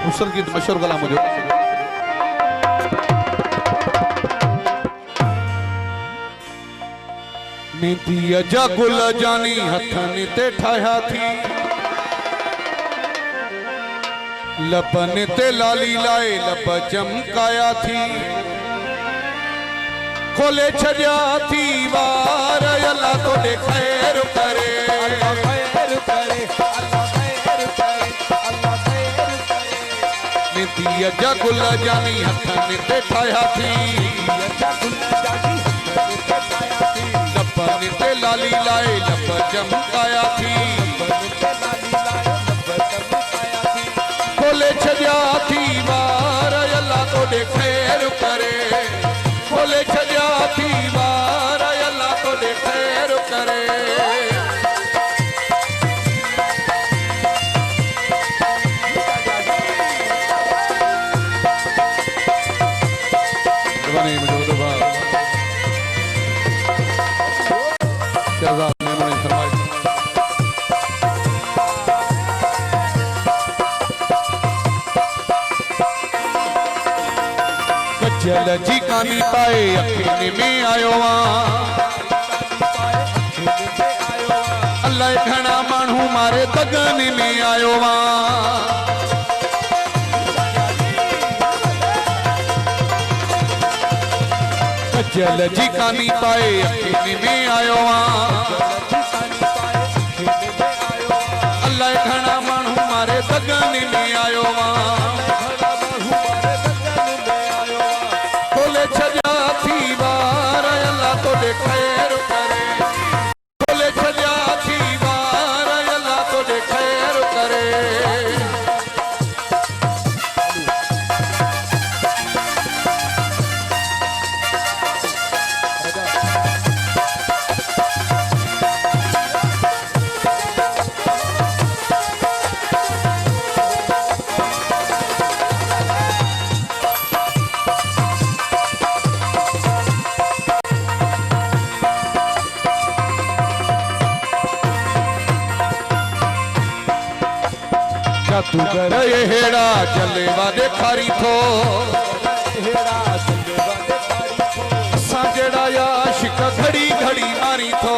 खूबसूरत गीत मशहूर कलाम मुझे नीति अजा गुल जानी हथन ते ठाया थी लपन ते लाली लाए लब चमकाया थी खोले छजा थी वार अल्लाह तो दे खैर करे अल्लाह खैर करे अल्लाह खैर करे अल्लाह खैर करे नीति अजा गुल जानी हथन ते ठाया थी अजा गुल जानी हथन ते ठाया थी लपन ते लाली लाए लब चमकाया थी खोले छजा थी वार अल्लाह तो दे खैर करे खोले छजा थी वार अल्लाह तो दे खैर करे जल जी कानी पाए अखिन में आयो अल्लाह घना मानू मारे दगन में आयो जल जी कानी पाए अखिन में आयो अल्लाह घना मानू मारे दगन में आयो छजा थी वार अल्लाह तो दे खैर करे खोले छजा थी वार अल्लाह तो दे खैर करे तू कर ये हेड़ा जलेवा देखारी थो साजड़ा या आशिक घड़ी घड़ी मारी थो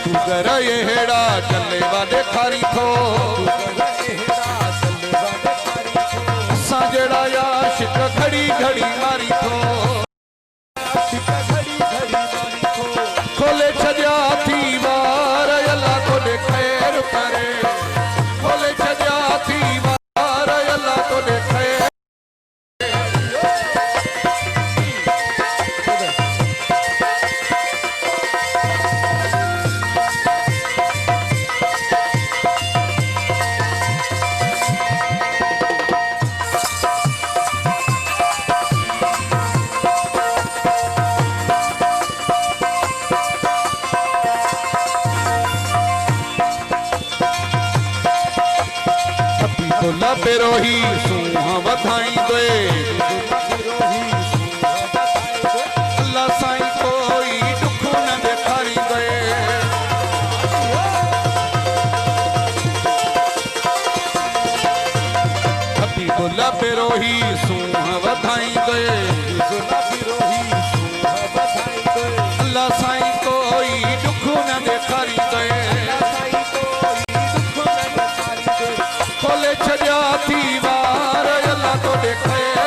तू कर ये हेड़ा जलेवा देखारी थो साजड़ा या आशिक घड़ी घड़ी मारी थो खोले छजा थी वार अल्लाह तो दे खैर करे खोले छजा थी वार अल्लाह तो दे खैर बेरोही सूहा बधाई दे अल्लाह साईं कोई दुख न देखारी दे हबीबुल्लाह बेरोही सूहा बधाई दे अल्लाह साईं कोई दुख न देखारी दे खोले छजा थी वार अल्लाह तो दे खैर